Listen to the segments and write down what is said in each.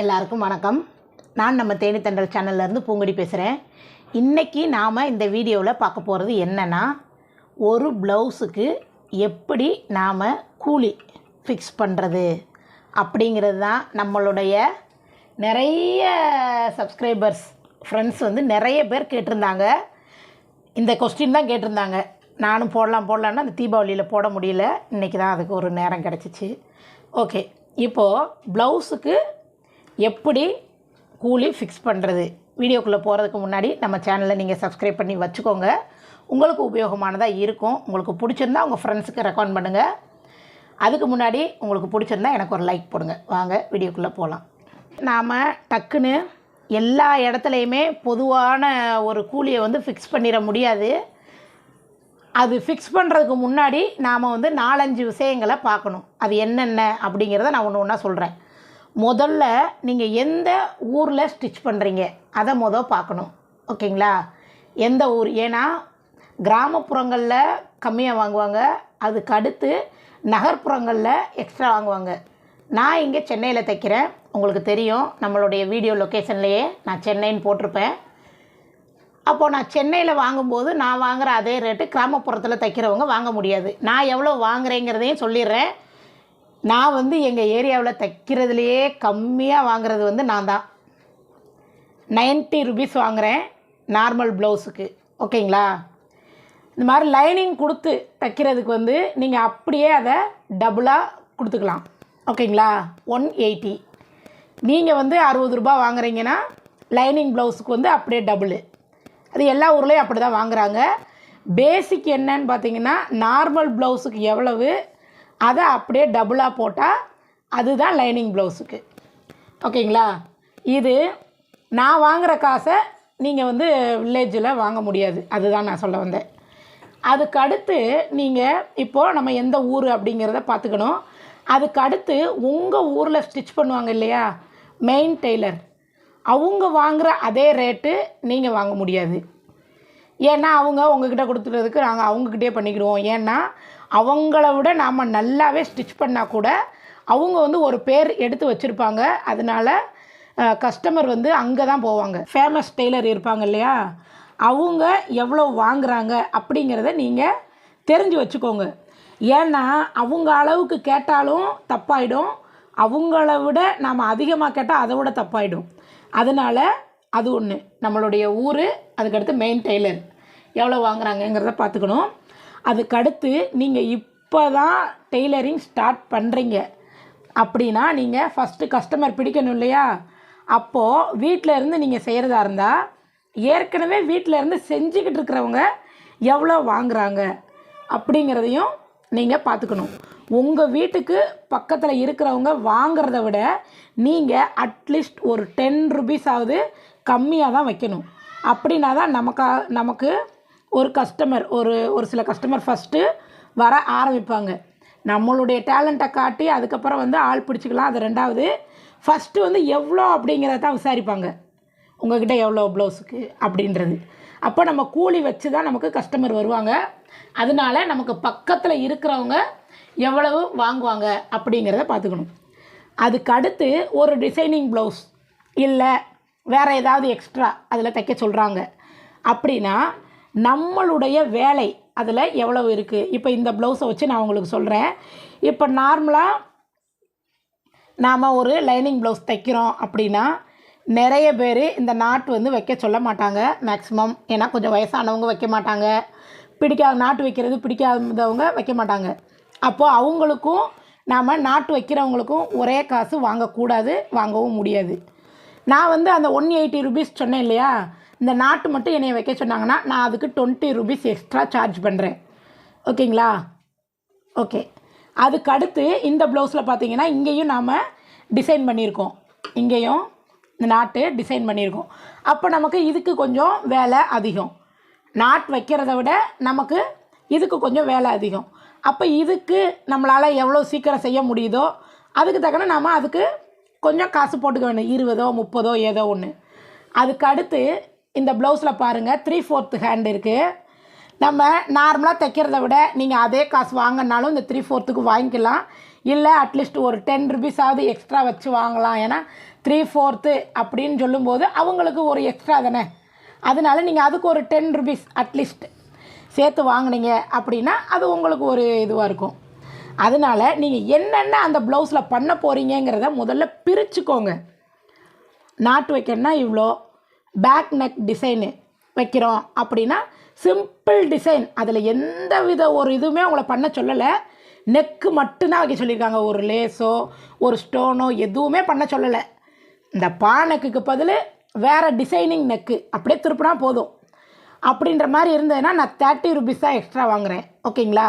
எல்லாருக்கும் வணக்கம். நான் நம்ம தேனி தென்றல் சேனல்லேருந்து பூங்கொடி பேசுகிறேன். இன்றைக்கி நாம் இந்த வீடியோவில் பார்க்க போகிறது என்னென்னா, ஒரு ப்ளவுஸுக்கு எப்படி நாம் கூலி ஃபிக்ஸ் பண்ணுறது அப்படிங்கிறது தான். நம்மளுடைய நிறைய சப்ஸ்கிரைபர்ஸ் ஃப்ரெண்ட்ஸ் வந்து நிறைய பேர் கேட்டிருந்தாங்க. இந்த கொஸ்டின் தான் கேட்டிருந்தாங்க. நானும் போடலான்னா அந்த தீபாவளியில் போட முடியல. இன்றைக்கி தான் அதுக்கு ஒரு நேரம் கிடச்சிச்சு. ஓகே, இப்போது ப்ளவுஸுக்கு எப்படி கூலி ஃபிக்ஸ் பண்ணுறது, வீடியோக்குள்ளே போகிறதுக்கு முன்னாடி நம்ம சேனலை நீங்கள் சப்ஸ்கிரைப் பண்ணி வச்சுக்கோங்க. உங்களுக்கு உபயோகமானதாக இருக்கும். உங்களுக்கு பிடிச்சிருந்தா உங்கள் ஃப்ரெண்ட்ஸுக்கு ரெக்கமெண்ட் பண்ணுங்கள். அதுக்கு முன்னாடி உங்களுக்கு பிடிச்சிருந்தா எனக்கு ஒரு லைக் போடுங்க. வாங்க வீடியோக்குள்ளே போகலாம். நாம் டக்குன்னு எல்லா இடத்துலையுமே பொதுவான ஒரு கூலியை வந்து ஃபிக்ஸ் பண்ணிட முடியாது. அது ஃபிக்ஸ் பண்ணுறதுக்கு முன்னாடி நாம் வந்து 4-5 விஷயங்களை பார்க்கணும். அது என்னென்ன அப்படிங்கிறத நான் ஒன்று ஒன்றா சொல்கிறேன். முதல்ல நீங்கள் எந்த ஊரில் ஸ்டிச் பண்ணுறீங்க அதை பார்க்கணும். ஓகேங்களா? எந்த ஊர், ஏன்னா கிராமப்புறங்களில் கம்மியாக வாங்குவாங்க, அதுக்கு அடுத்து நகர்ப்புறங்களில் எக்ஸ்ட்ரா வாங்குவாங்க. நான் இங்கே சென்னையில் தைக்கிறேன். உங்களுக்கு தெரியும், நம்மளுடைய வீடியோ லொக்கேஷன்லேயே நான் சென்னைன்னு போட்டிருப்பேன். அப்போது நான் சென்னையில் வாங்கும்போது நான் வாங்குகிற அதே ரேட்டு கிராமப்புறத்தில் தைக்கிறவங்க வாங்க முடியாது. நான் எவ்வளோ வாங்குறேங்கிறதையும் சொல்லிடுறேன். நான் வந்து எங்கள் ஏரியாவில் தைக்கிறதுலையே கம்மியாக வாங்குறது வந்து நான் தான். 90 rupees வாங்குகிறேன் நார்மல் ப்ளவுஸுக்கு. ஓகேங்களா? இந்த மாதிரி லைனிங் கொடுத்து தைக்கிறதுக்கு வந்து நீங்கள் அப்படியே அதை டபுளாக கொடுத்துக்கலாம். ஓகேங்களா? 180. நீங்கள் வந்து 60 ரூபா வாங்குறீங்கன்னா லைனிங் ப்ளவுஸுக்கு வந்து அப்படியே டபுளு. அது எல்லா ஊர்லேயும் அப்படி தான் வாங்குகிறாங்க. பேசிக் என்னன்னு பார்த்தீங்கன்னா, நார்மல் ப்ளவுஸுக்கு எவ்வளவு அதை அப்படியே டபுளாக போட்டால் அதுதான் லைனிங் ப்ளவுஸுக்கு. ஓகேங்களா? இது நான் வாங்குகிற காசை நீங்கள் வந்து வில்லேஜில் வாங்க முடியாது. அதுதான் நான் சொல்ல வந்தேன். அதுக்கு அடுத்து நீங்கள் இப்போது நம்ம எந்த ஊர் அப்படிங்கிறத பார்த்துக்கணும். அதுக்கு அடுத்து உங்கள் ஊரில் ஸ்டிச் பண்ணுவாங்க இல்லையா, மெயின் டெய்லர், அவங்க வாங்குகிற அதே ரேட்டு நீங்கள் வாங்க முடியாது. ஏன்னா அவங்க உங்ககிட்ட கொடுத்துறதுக்கு நாங்கள் அவங்கக்கிட்டே பண்ணிக்கிடுவோம். ஏன்னா அவங்கள விட நாம் நல்லாவே ஸ்டிச் பண்ணால் கூட அவங்க வந்து ஒரு பேர் எடுத்து வச்சுருப்பாங்க. அதனால் கஸ்டமர் வந்து அங்கே தான் போவாங்க. ஃபேமஸ் டெய்லர் இருப்பாங்க இல்லையா, அவங்க எவ்வளோ வாங்குகிறாங்க அப்படிங்கிறத நீங்கள் தெரிஞ்சு வச்சுக்கோங்க. ஏன்னா அவங்க அளவுக்கு கேட்டாலும் தப்பாயிடும், அவங்கள விட நாம் அதிகமாக கேட்டால் அதை விட தப்பாயிடும். அதனால் அது ஒன்று, நம்மளுடைய ஊர், அதுக்கடுத்து மெயின் டெய்லர் எவ்வளோ வாங்குறாங்கங்கிறத பார்த்துக்கணும். அதுக்கடுத்து நீங்கள் இப்போ தான் டெய்லரிங் ஸ்டார்ட் பண்ணுறீங்க அப்படின்னா நீங்கள் ஃபஸ்ட்டு கஸ்டமர் பிடிக்கணும் இல்லையா. அப்போது வீட்டில் இருந்து நீங்கள் செய்கிறதா இருந்தால் ஏற்கனவே வீட்டில் இருந்து செஞ்சுக்கிட்டு இருக்கிறவங்க எவ்வளோ வாங்குகிறாங்க அப்படிங்கிறதையும் நீங்கள் பார்த்துக்கணும். உங்கள் வீட்டுக்கு பக்கத்தில் இருக்கிறவங்க வாங்கிறத விட நீங்கள் அட்லீஸ்ட் ஒரு 10 rupees கம்மியாக தான் வைக்கணும். அப்படின்னா தான் நமக்கு ஒரு கஸ்டமர், ஒரு சில கஸ்டமர் ஃபஸ்ட்டு வர ஆரம்பிப்பாங்க. நம்மளுடைய டேலண்ட்டை காட்டி அதுக்கப்புறம் வந்து ஆள் பிடிச்சிக்கலாம், அது ரெண்டாவது. ஃபஸ்ட்டு வந்து எவ்வளோ அப்படிங்கிறத தான் விசாரிப்பாங்க, உங்கள்கிட்ட எவ்வளோ ப்ளவுஸுக்கு அப்படின்றது. அப்போ நம்ம கூலி வச்சு தான் நமக்கு கஸ்டமர் வருவாங்க. அதனால நமக்கு பக்கத்தில் இருக்கிறவங்க எவ்வளவு வாங்குவாங்க அப்படிங்கிறத பார்த்துக்கணும். அதுக்கு அடுத்து ஒரு டிசைனிங் ப்ளவுஸ் இல்லை வேறு ஏதாவது எக்ஸ்ட்ரா அதில் தைக்க சொல்கிறாங்க அப்படின்னா நம்மளுடைய வேலை அதில் எவ்வளவு இருக்குது. இப்போ இந்த ப்ளவுஸை வச்சு நான் உங்களுக்கு சொல்கிறேன். இப்போ நார்மலாக நாம் ஒரு லைனிங் ப்ளவுஸ் தைக்கிறோம் அப்படின்னா நிறைய பேர் இந்த நாட்டு வந்து வைக்க சொல்ல மாட்டாங்க மேக்ஸிமம். ஏன்னா கொஞ்சம் வயசானவங்க வைக்க மாட்டாங்க, நாட்டு வைக்கிறது பிடிக்காதவங்க வைக்க மாட்டாங்க. அப்போது அவங்களுக்கும் நாம் நாட்டு வைக்கிறவங்களுக்கும் ஒரே காசு வாங்கக்கூடாது, வாங்கவும் முடியாது. நான் வந்து அந்த 180 rupees சொன்னேன் இல்லையா, இந்த நாட்டு மட்டும் என்னை வைக்க சொன்னாங்கன்னா நான் அதுக்கு 20 rupees எக்ஸ்ட்ரா சார்ஜ் பண்ணுறேன். ஓகேங்களா? ஓகே. அதுக்கு அடுத்து இந்த ப்ளவுஸில் பார்த்தீங்கன்னா இங்கேயும் நாம் டிசைன் பண்ணியிருக்கோம், இங்கேயும் இந்த நாட்டு டிசைன் பண்ணியிருக்கோம். அப்போ நமக்கு இதுக்கு கொஞ்சம் வேலை அதிகம். நாட் வைக்கிறத விட நமக்கு இதுக்கு கொஞ்சம் வேலை அதிகம். அப்போ இதுக்கு நம்மளால் எவ்வளோ சீக்கிரம் செய்ய முடியுதோ அதுக்கு தக்கன நாம் அதுக்கு கொஞ்சம் காசு போட்டுக்க வேணும், 20 30 ஏதோ ஒன்று. அதுக்கு அடுத்து இந்த ப்ளவுஸில் பாருங்கள் 3/4 ஹேண்ட் இருக்குது. நம்ம நார்மலாக தைக்கிறத விட நீங்கள் அதே காசு வாங்கினாலும் இந்த 3/4 வாங்கிக்கலாம். இல்லை அட்லீஸ்ட் ஒரு 10 ருபீஸாவது எக்ஸ்ட்ரா வச்சு வாங்கலாம். ஏன்னா 3/4 அப்படின்னு சொல்லும்போது அவங்களுக்கு ஒரு எக்ஸ்ட்ரா தானே. அதனால நீங்கள் அதுக்கு ஒரு 10 ருபீஸ் அட்லீஸ்ட் சேர்த்து வாங்கினீங்க அப்படின்னா அது உங்களுக்கு ஒரு இதுவாக இருக்கும். அதனால் நீங்கள் என்னென்ன அந்த ப்ளவுஸில் பண்ண போகிறீங்கிறத முதல்ல பிரிச்சுக்கோங்க. நாட்டு வைக்கணும்னா இவ்வளோ, பேக் நெக் டிசைனு வைக்கிறோம் அப்படின்னா சிம்பிள் டிசைன், அதில் எந்த வித ஒரு இதுவுமே உங்களை பண்ண சொல்லலை. நெக்கு மட்டும்தான் வைக்க சொல்லியிருக்காங்க. ஒரு லேஸோ ஒரு ஸ்டோனோ எதுவுமே பண்ண சொல்லலை. இந்த பா நெக்குக்கு பதில் வேறு டிசைனிங் நெக்கு அப்படியே திருப்பினா போதும் அப்படின்ற மாதிரி இருந்ததுன்னா நான் 30 ருபீஸ் தான் எக்ஸ்ட்ரா வாங்குகிறேன். ஓகேங்களா?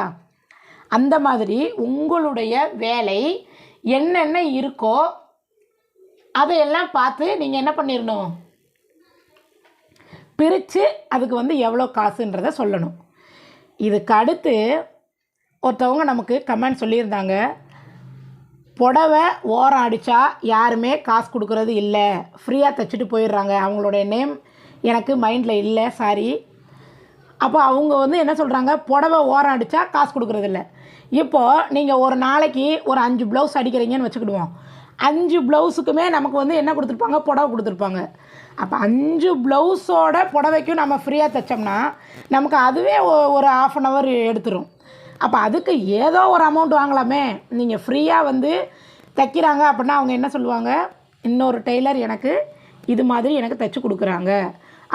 அந்த மாதிரி உங்களுடைய வேலை என்னென்ன இருக்கோ அதையெல்லாம் பார்த்து நீங்கள் என்ன பண்ணிடணும், பிரித்து அதுக்கு வந்து எவ்வளோ காசுன்றதை சொல்லணும். இதுக்கு அடுத்து ஒருத்தவங்க நமக்கு கமெண்ட் சொல்லியிருந்தாங்க, புடவை ஓரம் அடித்தா யாருமே காசு கொடுக்குறது இல்லை, ஃப்ரீயாக தைச்சிட்டு போயிடுறாங்க. அவங்களுடைய நேம் எனக்கு மைண்டில் இல்லை, சாரி. அப்போ அவங்க வந்து என்ன சொல்கிறாங்க, புடவை ஓரம் அடித்தா காசு கொடுக்குறதில்ல. இப்போது நீங்கள் ஒரு நாளைக்கு ஒரு 5 ப்ளவுஸ் அடிக்கிறீங்கன்னு வச்சுக்கிடுவோம். 5 ப்ளவுஸுக்குமே நமக்கு வந்து என்ன கொடுத்துருப்பாங்க, புடவை கொடுத்துருப்பாங்க. அப்போ 5 ப்ளவுஸோட புடவைக்கும் நம்ம ஃப்ரீயாக தைச்சோம்னா நமக்கு அதுவே ஒரு 1/2 hour எடுத்துரும். அப்போ அதுக்கு ஏதோ ஒரு அமௌண்ட் வாங்கலாமே. நீங்கள் ஃப்ரீயாக வந்து தைக்கிறாங்க அப்படின்னா அவங்க என்ன சொல்லுவாங்க, இன்னொரு டெய்லர் எனக்கு இது மாதிரி எனக்கு தைச்சி கொடுக்குறாங்க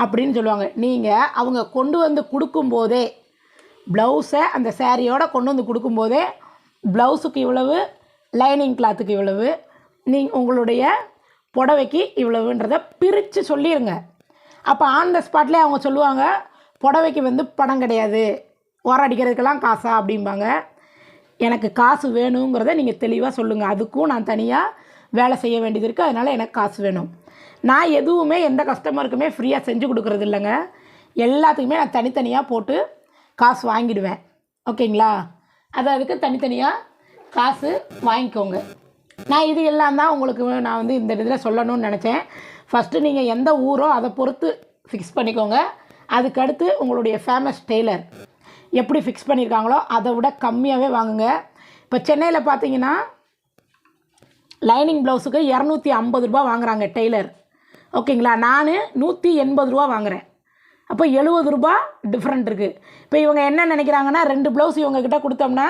அப்படின்னு சொல்லுவாங்க. நீங்கள் அவங்க கொண்டு வந்து கொடுக்கும்போதே ப்ளவுஸை அந்த சேரீயோடு கொண்டு வந்து கொடுக்கும்போதே ப்ளவுஸுக்கு இவ்வளவு, லைனிங் கிளாத்துக்கு இவ்வளவு, உங்களுடைய புடவைக்கு இவ்வளவுன்றதை பிரித்து சொல்லிடுங்க. அப்போ ஆன் த ஸ்பாட்லேயே அவங்க சொல்லுவாங்க, புடவைக்கு வந்து பணம் கிடையாது, ஓரம் அடிக்கிறதுக்கெல்லாம் காசா அப்படிம்பாங்க. எனக்கு காசு வேணுங்கிறத நீங்கள் தெளிவாக சொல்லுங்கள். அதுக்கும் நான் தனியாக வேலை செய்ய வேண்டியது இருக்குது, அதனால் எனக்கு காசு வேணும். நான் எதுவுமே எந்த கஸ்டமருக்குமே ஃப்ரீயாக செஞ்சு கொடுக்குறது இல்லைங்க. எல்லாத்துக்குமே நான் தனித்தனியாக போட்டு காசு வாங்கிடுவேன். ஓகேங்களா? அதுக்கு தனித்தனியாக காசு வாங்கிக்கோங்க. நான் இது எல்லாம் தான் உங்களுக்கு நான் வந்து இந்த இதில் சொல்லணும்னு நினச்சேன். ஃபஸ்ட்டு நீங்கள் எந்த ஊரோ அதை பொறுத்து ஃபிக்ஸ் பண்ணிக்கோங்க. அதுக்கடுத்து உங்களுடைய ஃபேமஸ் டெய்லர் எப்படி ஃபிக்ஸ் பண்ணியிருக்காங்களோ அதை விட கம்மியாகவே வாங்குங்க. இப்போ சென்னையில் பார்த்தீங்கன்னா லைனிங் ப்ளவுஸுக்கு 250 ரூபா வாங்குகிறாங்க டெய்லர். ஓகேங்களா? நான் 180 ரூபா வாங்குகிறேன். அப்போ 70 ரூபா டிஃப்ரெண்ட் இருக்குது. இப்போ இவங்க என்ன நினைக்கிறாங்கன்னா, 2 ப்ளவுஸ் இவங்கக்கிட்ட கொடுத்தோம்னா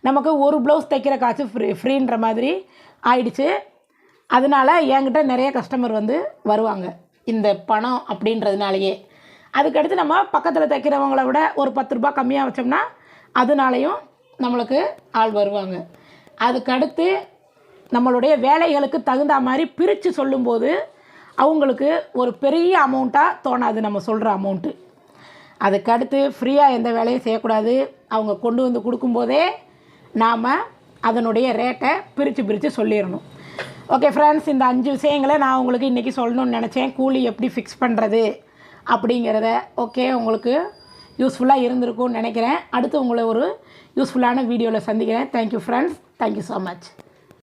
நமக்கு ஒரு ப்ளவுஸ் தைக்கிற காசு ஃப்ரீன்ற மாதிரி ஆயிடுச்சு. அதனால என்கிட்ட நிறைய கஸ்டமர் வந்து வருவாங்க இந்த பணம் அப்படின்றதுனாலையே. அதுக்கடுத்து நம்ம பக்கத்தில் தைக்கிறவங்கள விட ஒரு 10 ரூபா கம்மியாக வச்சோம்னா அதனாலையும் நம்மளுக்கு ஆள் வருவாங்க. அதுக்கடுத்து நம்மளுடைய வேலைகளுக்கு தகுந்த மாதிரி பிரித்து சொல்லும்போது அவங்களுக்கு ஒரு பெரிய அமௌண்ட்டாக தோணாது நம்ம சொல்கிற அமௌண்ட்டு. அதுக்கடுத்து ஃப்ரீயாக எந்த வேலையும் செய்யக்கூடாது. அவங்க கொண்டு வந்து கொடுக்கும்போதே நாம் அதனுடைய ரேட்டை பிரித்து சொல்லிடணும். ஓகே ஃப்ரெண்ட்ஸ், இந்த 5 விஷயங்களை நான் உங்களுக்கு இன்றைக்கி சொல்லணும்னு நினச்சேன். கூலி எப்படி ஃபிக்ஸ் பண்ணுறது அப்படிங்கிறத. ஓகே, உங்களுக்கு யூஸ்ஃபுல்லாக இருந்திருக்கும்னு நினைக்கிறேன். அடுத்து உங்களை ஒரு யூஸ்ஃபுல்லான வீடியோவில் சந்திக்கிறேன். Thank you friends, thank you so much.